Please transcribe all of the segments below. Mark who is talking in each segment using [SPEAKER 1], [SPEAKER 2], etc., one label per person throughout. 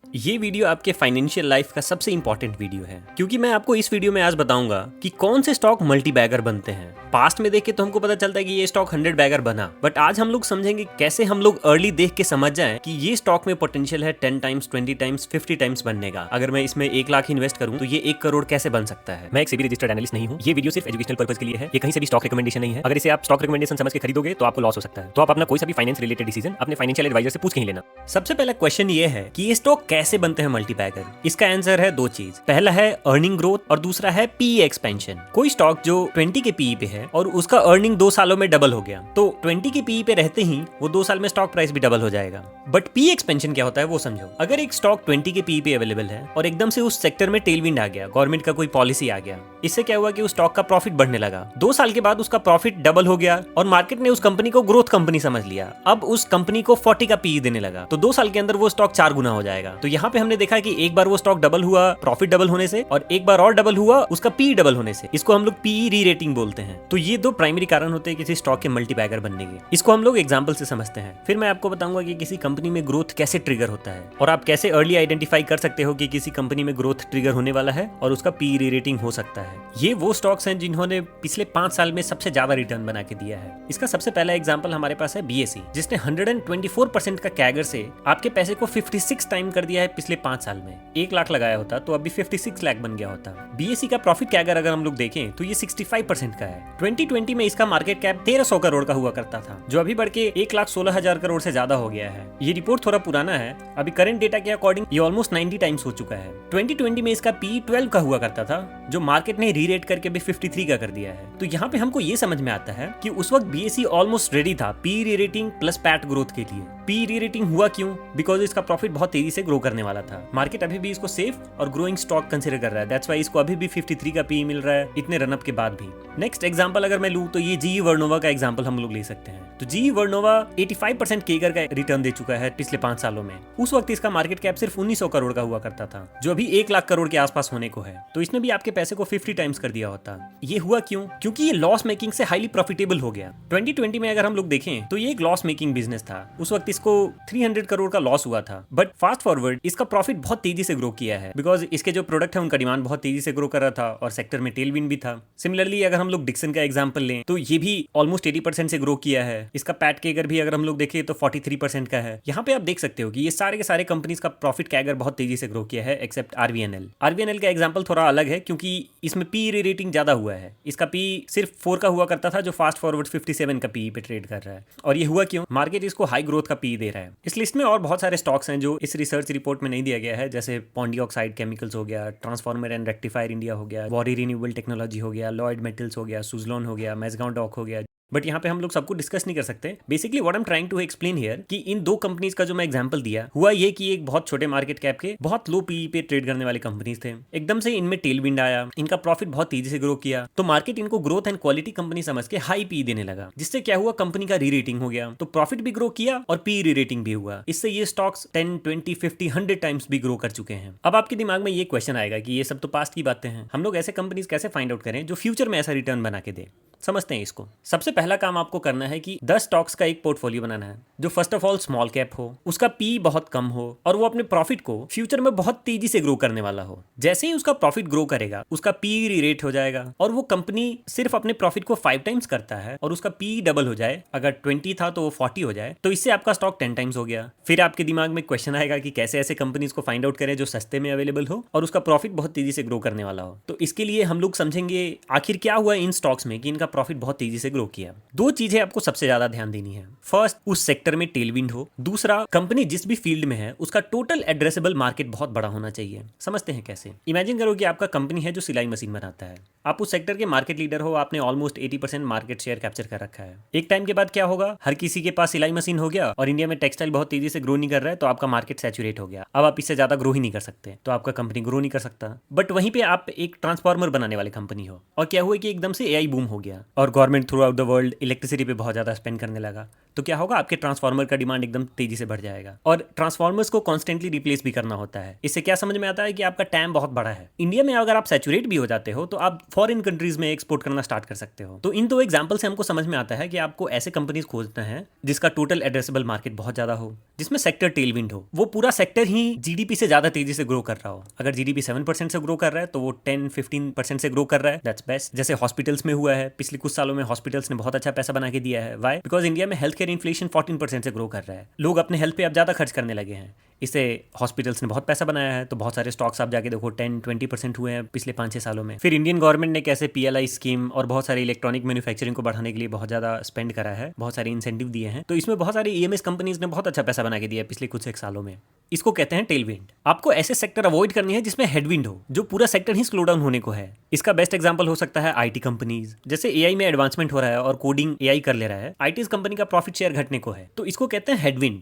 [SPEAKER 1] ये वीडियो आपके financial life का सबसे इंपॉर्टेंट वीडियो है क्योंकि मैं आपको इस वीडियो में आज बताऊंगा कि कौन से स्टॉक मल्टी बैगर बनते हैं। पास्ट में देखे तो हमको पता चलता है कि ये स्टॉक 100 बैगर बना, बट आज हम लोग समझेंगे कैसे हम लोग अर्ली देख के समझ जाएं कि ये स्टॉक में पोटेंशियल है 10 टाइम्स, 20 टाइम्स, 50 टाइम्स बनने का। अगर मैं इसमें 1 लाख इन्वेस्ट करूं तो ये 1 करोड़ कैसे बन सकता है। मैं एक सेबी रजिस्टर्ड एनालिस्ट नहीं हूं। ये वीडियो सिर्फ एजुकेशनल पर्पस के लिए है। ये कहीं से भी स्टॉक रिकमेंडेशन नहीं है। अगर इसे आप स्टॉक रिकमेंडेशन समझ के खरीदोगे तो आपको लॉस हो सकता है। तो आप अपना कोई सा भी फाइनेंस रिलेटेड डिसीजन अपने फाइनेंशियल एडवाइजर से पूछ के ही लेना। सबसे पहला क्वेश्चन ये है कि ये स्टॉक कैसे बनते हैं मल्टी बैगर। इसका आंसर है 2 चीज। पहला है अर्निंग ग्रोथ और दूसरा है पीई एक्सपेंशन। कोई स्टॉक जो 20 के पीई पे है और उसका अर्निंग 2 सालों में डबल हो गया तो 20 के पीई पे रहते ही वो 2 साल में स्टॉक प्राइस भी डबल हो जाएगा। बट पीई एक्सपेंशन क्या होता है वो समझो। अगर एक स्टॉक 20 के पीई पे अवेलेबल है और एकदम से उस सेक्टर में टेलविंड आ गया, गवर्नमेंट का कोई पॉलिसी आ गया, इससे क्या हुआ कि उस स्टॉक का प्रॉफिट बढ़ने लगा। 2 साल के बाद उसका प्रॉफिट डबल हो गया और मार्केट ने उस कंपनी को ग्रोथ कंपनी समझ लिया। अब उस कंपनी को 40 का पीई देने लगा तो 2 साल के अंदर वो स्टॉक 4 गुना हो जाएगा। तो यहाँ पे हमने देखा कि एक बार वो स्टॉक डबल हुआ प्रॉफिट डबल होने से और एक बार और डबल हुआ उसका पी डबल होने से। इसको हम लोग पीई री रेटिंग बोलते हैं। तो ये 2 प्राइमरी कारण होते हैं किसी स्टॉक के मल्टी बैगर बनने के। इसको हम लोग एग्जांपल से समझते हैं। फिर मैं आपको बताऊंगा कि किसी कंपनी में ग्रोथ कैसे ट्रिगर होता है और आप कैसे अर्ली आइडेंटिफाई कर सकते हो कि किसी कंपनी में ग्रोथ ट्रिगर होने वाला है और उसका पी री रेटिंग हो सकता है। ये वो स्टॉक्स हैं जिन्होंने पिछले 5 साल में सबसे ज्यादा रिटर्न बना के दिया है। इसका सबसे पहला एग्जाम्पल हमारे पास है बीएसई, जिसने 124% का कैगर से आपके पैसे को 56 टाइम कर दिया है पिछले 5 साल में। 1 लाख लगाया होता तो अभी 56 लाख बन गया होता। बीएसई का प्रॉफिट कैगर अगर हम लोग देखें तो ये 65% का है। 2020 में इसका मार्केट कैप 1300 करोड़ का हुआ करता था, जो अभी बढ़ के 1,16,000 करोड़ से ज्यादा हो गया है। ये रिपोर्ट थोड़ा पुराना है, अभी करंट डेटा के अकॉर्डिंग ये ऑलमोस्ट 90 टाइम्स हो चुका है। 2020 में इसका पी 12 का हुआ करता था, जो मार्केट ने रीरेट करके भी 53 का कर दिया है। तो यहाँ पे हमको ये समझ में आता है कि उस वक्त बीएसई ऑलमोस्ट रेडी था पी री रेटिंग प्लस पैट ग्रोथ के लिए। पी री रेटिंग हुआ क्यों? बिकॉज इसका प्रॉफिट बहुत तेजी से ग्रो करने वाला था। मार्केट अभी भी इसको सेफ और ग्रोइंग स्टॉक कंसीडर कर रहा है। दैट्स व्हाई इसको अभी भी 53 का पी मिल रहा है इतने रनअप के बाद भी। नेक्स्ट एग्जांपल अगर मैं लूं तो ये जीई वर्नोवा का एग्जांपल हम लोग ले सकते हैं। तो जीई वर्नोवा 85% केगर का रिटर्न दे चुका है पिछले 5 सालों में। उस वक्त इसका मार्केट कैप सिर्फ 1900 करोड़ का हुआ करता था, जो अभी 1 लाख करोड़ के आसपास होने को है। तो इसने भी आपके पैसे को 50 टाइम्स कर दिया होता। ये हुआ क्यों? क्योंकि ये लॉस मेकिंग से हाईली प्रॉफिटेबल हो गया। 2020 में अगर हम लोग देखें तो ये एक लॉस मेकिंग बिजनेस था। उस वक्त इसको 300 करोड़ का लॉस हुआ था, बट फास्ट फॉरवर्ड इसका प्रॉफिट बहुत तेजी से ग्रो किया है बिकॉज इसके जो प्रोडक्ट है उनका डिमांड बहुत तेजी से ग्रो कर रहा था और सेक्टर में टेलविंड भी था। सिमिलरली अगर हम लोग डिक्सन का एग्जांपल लें तो ये भी ऑलमोस्ट 80% से ग्रो किया है। इसका पैट कैगर भी अगर हम लोग देखें तो 43% का है। यहाँ पे आप देख सकते हो कि ये सारे के सारे कंपनीज का प्रॉफिट कैगर बहुत तेजी से ग्रो किया है एक्सेप्ट आरवीएनएल। आरवीएनएल का एग्जांपल थोड़ा अलग है क्योंकि इसमें पी री रेटिंग ज्यादा हुआ है। इसका पी सिर्फ 4 का हुआ करता था, जो फास्ट फॉरवर्ड 57 का पी पे ट्रेड कर रहा है। और ये हुआ क्यों? मार्केट इसको हाई ग्रोथ का पी दे रहा है। इस लिस्ट में और बहुत सारे स्टॉक्स हैं जो इस रिसर्च रिपोर्ट में नहीं दिया गया है, जैसे पॉन्डी ऑक्साइड केमिकल्स हो गया, ट्रांसफॉर्मर एंड रेक्टिफायर इंडिया हो गया, वॉरी रिन्यूएबल टेक्नोलॉजी हो गया, लॉयड मेटल्स हो गया, सुजलॉन हो गया, मैसगांव डॉक हो गया। बट यहाँ पे हम लोग सबको डिस्कस नहीं कर सकते। Basically what I am trying to explain here कि इन 2 कंपनीज का जो मैं एग्जांपल दिया, हुआ ये कि एक बहुत छोटे मार्केट कैप के बहुत लो पीई पे ट्रेड करने वाले कंपनीज थे। एकदम से इनमें टेलविंड आया, इनका प्रॉफिट बहुत तेजी से ग्रो किया तो मार्केट इनको ग्रोथ एंड क्वालिटी कंपनी समझ के हाई पी देने लगा, जिससे क्या हुआ कंपनी का री रेटिंग हो गया। तो प्रॉफिट भी ग्रो किया और पी री रेटिंग भी हुआ। इससे ये स्टॉक्स 10, 20, 50, 100 टाइम्स भी ग्रो कर चुके हैं। अब आपके दिमाग में ये क्वेश्चन आएगा कि ये सब तो पास्ट की बातें हैं, हम लोग ऐसे कंपनीज कैसे फाइंड आउट करें जो फ्यूचर में ऐसा रिटर्न बना के दे। समझते हैं इसको। सबसे पहला काम आपको करना है कि 10 स्टॉक्स का एक पोर्टफोलियो बनाना है जो first of all small cap हो, उसका पी बहुत कम हो और वो अपने प्रॉफिट को फ्यूचर में बहुत तेजी से ग्रो करने वाला हो। जैसे ही उसका प्रॉफिट ग्रो करेगा उसका पी री रेट हो जाएगा और वो कंपनी सिर्फ अपने प्रॉफिट को 5 टाइम्स करता है और उसका पी डबल हो जाए, अगर 20 था तो वो 40 हो जाए, तो इससे आपका स्टॉक 10 टाइम्स हो गया। फिर आपके दिमाग में क्वेश्चन आएगा कि कैसे ऐसे कंपनीज को फाइंड आउट करें जो सस्ते में अवेलेबल हो और उसका प्रॉफिट बहुत तेजी से ग्रो करने वाला हो। तो इसके लिए हम लोग समझेंगे आखिर क्या हुआ इन स्टॉक्स में कि इनका प्रॉफिट बहुत तेजी से ग्रो किया। 2 चीजें आपको सबसे ज्यादा ध्यान देनी है। फर्स्ट, उस सेक्टर में टेलविंड हो। दूसरा, कंपनी जिस भी फील्ड में है उसका टोटल एड्रेसेबल मार्केट बहुत बड़ा होना चाहिए। समझते हैं कैसे। इमेजिन करो कि आपका कंपनी है जो सिलाई मशीन बनाता है। आप उस सेक्टर के मार्केट लीडर हो, आपने ऑलमोस्ट 80% मार्केट शेयर कैप्चर कर रखा है। एक टाइम के बाद क्या होगा, हर किसी के पास सिलाई मशीन हो गया और इंडिया में टेक्सटाइल बहुत तेजी से ग्रो नहीं कर रहा है, तो आपका मार्केट सैचुरेट हो गया। अब आप इससे ज्यादा ग्रो ही नहीं कर सकते, तो आपका कंपनी ग्रो नहीं कर सकता। बट वहीं पे आप एक ट्रांसफार्मर बनाने वाली कंपनी हो और क्या हुआ कि एकदम से एआई बूम हो गया और government through out the world electricity पे बहुत ज्यादा स्पेंड करने लगा। तो क्या होगा, आपके ट्रांसफार्मर का डिमांड एकदम तेजी से बढ़ जाएगा। और ट्रांसफार्मर्स को कॉन्स्टेंटली रिप्लेस भी करना होता है। इससे क्या समझ में आता है कि आपका टैम बहुत बड़ा है। इंडिया में अगर आप सैचुरेट भी हो जाते हो तो आप फॉरेन कंट्रीज में एक्सपोर्ट करना स्टार्ट कर सकते हो। तो इन दो एग्जाम्पल से हमको समझ में आता है कि आपको ऐसे कंपनीज खोजना है जिसका टोटल एड्रेसेबल मार्केट बहुत ज्यादा हो, जिसमें सेक्टर टेलविंड हो, वो पूरा सेक्टर ही जीडीपी से ज्यादा तेजी से ग्रो कर रहा हो। अगर जीडीपी 7% से ग्रो कर रहा है तो वो 10-15% से ग्रो कर रहा है, दैट्स बेस्ट। जैसे हॉस्पिटल्स में हुआ है, पिछले कुछ सालों में हॉस्पिटल्स ने बहुत अच्छा पैसा बना के दिया है। व्हाई? बिकॉज इंडिया में हेल्थ केयर इन्फ्लेशन 14% से ग्रो कर रहा है। लोग अपने हेल्थ पे अब ज्यादा खर्च करने लगे हैं, इससे हॉस्पिटल्स ने बहुत पैसा बनाया है। तो बहुत सारे स्टॉक्स आप जाके देखो 10-20% हुए हैं पिछले 5-6 सालों में। फिर इंडियन गवर्नमेंट ने कैसे पीएलआई स्कीम और बहुत सारे इलेक्ट्रॉनिक मैन्युफैक्चरिंग को बढ़ाने के लिए बहुत ज्यादा स्पेंड करा है, बहुत सारे इंसेंटिव दिए हैं। तो इसमें बहुत सारी ईएमएस कंपनीज ने बहुत अच्छा पैसा बना के दिया है पिछले कुछ एक सालों में। इसको कहते हैं टेलविंड। आपको ऐसे सेक्टर अवॉइड करनी है जिसमें हेडविंड हो, जो पूरा सेक्टर ही स्लो डाउन होने को है। इसका बेस्ट एग्जांपल हो सकता है आईटी कंपनीज। जैसे एआई में एडवांसमेंट हो रहा है और कोडिंग एआई कर ले रहा है, आईटी कंपनी का प्रॉफिट शेयर घटने को है, तो इसको कहते हैं हेडविंड।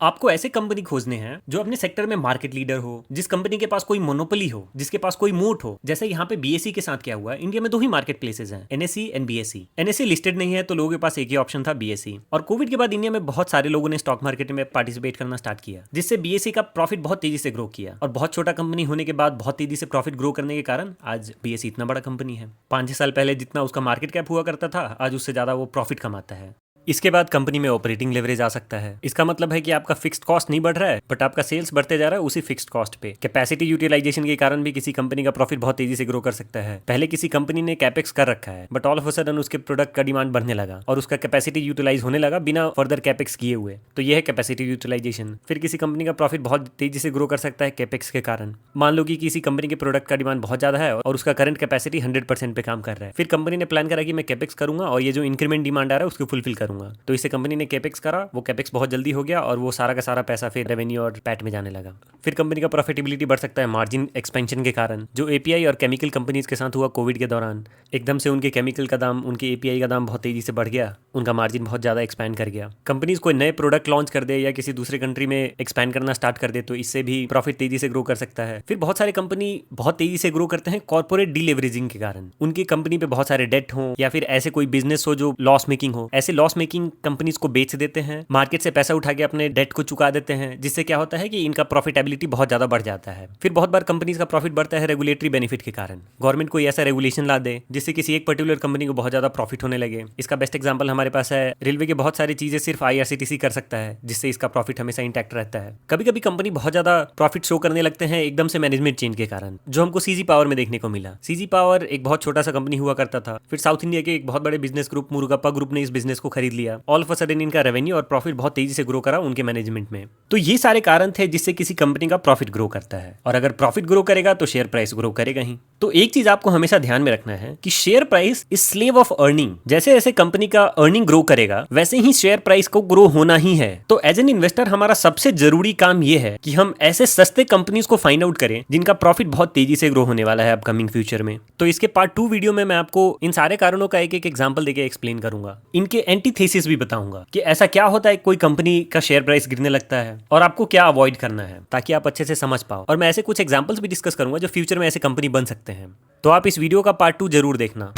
[SPEAKER 1] आपको ऐसे कंपनी खोजने हैं जो अपने सेक्टर में मार्केट लीडर हो, जिस कंपनी के पास कोई मोनोपोली हो, जिसके पास कोई मोट हो। जैसे यहाँ पे बीएसई के साथ क्या हुआ, इंडिया में 2 ही मार्केट प्लेसेस हैं, NSE and BSE. NSE listed नहीं है तो लोगों के पास एक ही ऑप्शन था, बीएसई। और कोविड के बाद इंडिया में बहुत सारे लोगों ने स्टॉक मार्केट में पार्टिसिपेट करना स्टार्ट किया, जिससे बीएसई का प्रॉफिट बहुत तेजी से ग्रो किया। और बहुत छोटा कंपनी होने के बाद बहुत तेजी से प्रॉफिट ग्रो करने के कारण आज बीएसई इतना बड़ा कंपनी है। 5-6 साल पहले जितना उसका मार्केट कैप हुआ करता था, आज उससे ज्यादा वो प्रॉफिट कमाता है। इसके बाद कंपनी में ऑपरेटिंग लेवरेज आ सकता है। इसका मतलब है कि आपका फिक्स्ड कॉस्ट नहीं बढ़ रहा है, बट आपका सेल्स बढ़ते जा रहा है उसी फिक्स्ड कॉस्ट पे। कैपेसिटी यूटिलाइजेशन के कारण भी किसी कंपनी का प्रॉफिट बहुत तेजी से ग्रो कर सकता है। पहले किसी कंपनी ने कैपेक्स कर रखा है, but all of a sudden उसके प्रोडक्ट का डिमांड बढ़ने लगा और उसका कैपेसिटी यूटिलाइज होने लगा बिना फर्दर कैपेक्स किए हुए, तो यह है कैपेसिटी यूटिलाइजेशन। फिर किसी कंपनी का प्रॉफिट बहुत तेजी से ग्रो कर सकता है कैपेक्स के कारण। मान लो कि किसी कंपनी के प्रोडक्ट का डिमांड बहुत ज्यादा है और उसका करंट कैपेसिटी 100% पे काम कर रहा है। फिर कंपनी ने प्लान करा कि मैं कैपेक्स करूंगा और ये जो इंक्रीमेंट डिमांड आ रहा है उसको फुलफिल करूंगा, तो इससे कंपनी ने कैपेक्स करा, वो कैपेक्स बहुत जल्दी हो गया और वो सारा का सारा पैसा फिर रेवेन्यू और पैट में जाने लगा। फिर कंपनी का प्रॉफिटेबिलिटी बढ़ सकता है मार्जिन एक्सपेंशन के कारण। जो एपीआई और केमिकल कंपनीज के साथ हुआ कोविड के दौरान, एकदम से उनके केमिकल का दाम, उनके एपीआई का दाम बहुत तेजी से बढ़ गया, उनका मार्जिन बहुत ज्यादा एक्सपैंड कर गया। कंपनीज कोई नए प्रोडक्ट लॉन्च कर दे या किसी दूसरे कंट्री में एक्सपैंड करना स्टार्ट कर दे तो इससे भी प्रॉफिट तेजी से ग्रो कर सकता है। फिर बहुत सारे कंपनी बहुत तेजी से ग्रो करते हैं कॉर्पोरेट डीलेवरेजिंग के कारण। उनकी कंपनी पे बहुत सारे डेट हो या फिर ऐसे कोई बिजनेस हो जो लॉस मेकिंग हो, ऐसे लॉस मेकिंग कंपनीज को बेच देते हैं, मार्केट से पैसा उठा के अपने डेट को चुका देते हैं, जिससे क्या होता है कि इनका प्रॉफिटेबिलिटी बहुत ज्यादा बढ़ जाता है। फिर बहुत बार कंपनीज का प्रॉफिट बढ़ता है रेगुलेटरी बेनिफिट के कारण। गवर्नमेंट कोई ऐसा रेगुलेशन ला दे जिससे किसी एक पर्टिकुलर कंपनी को बहुत ज्यादा प्रॉफिट होने लगे। इसका बेस्ट एग्जांपल हमारे पास है, रेलवे की बहुत सारी चीजें सिर्फ आईआरसीटीसी कर सकता है, जिससे इसका प्रॉफिट हमेशा इंटैक्ट रहता है। कभी कभी कंपनी बहुत ज्यादा प्रॉफिट शो करने लगते हैं एकदम से मैनेजमेंट चेंज के कारण, जो हमको सीजी पावर में देखने को मिला। सीजी पावर एक बहुत छोटा सा कंपनी हुआ करता था, फिर साउथ इंडिया के एक बहुत बड़े बिजनेस ग्रुप मुरुगप्पा ग्रुप ने इस बिजनेस को खरीद लिया। ऑल ऑफ अ सडन इनका रेवेन्यू और प्रॉफिट बहुत तेजी से ग्रो करा उनके मैनेजमेंट में। तो ये सारे कारण थे जिससे किसी कंपनी का प्रॉफिट ग्रो करता है, और अगर प्रॉफिट ग्रो करेगा तो शेयर प्राइस ग्रो करेगा ही। तो एक चीज आपको हमेशा ध्यान में रखना है कि share price is slave of earning. जैसे जैसे कंपनी का अर्निंग ग्रो करेगा वैसे ही शेयर प्राइस को ग्रो होना ही है। तो एज एन इन्वेस्टर हमारा सबसे जरूरी काम यह है कि हम ऐसे सस्ते कंपनीज को फाइंड आउट करें जिनका प्रॉफिट बहुत तेजी से ग्रो होने वाला है अपकमिंग फ्यूचर में। तो इसके पार्ट 2 वीडियो में मैं आपको इन सारे कारणों का एक एक एग्जांपल देके एक्सप्लेन करूंगा। इनके एंटीथेसिस भी बताऊंगा कि ऐसा क्या होता है कोई कंपनी का शेयर प्राइस गिरने लगता है और आपको क्या अवॉइड करना है, ताकि आप अच्छे से समझ पाओ। और मैं ऐसे कुछ एग्जांपल्स भी डिस्कस करूंगा जो फ्यूचर में ऐसे कंपनी बन सकते हैं। तो आप इस वीडियो का पार्ट 2 जरूर देखना।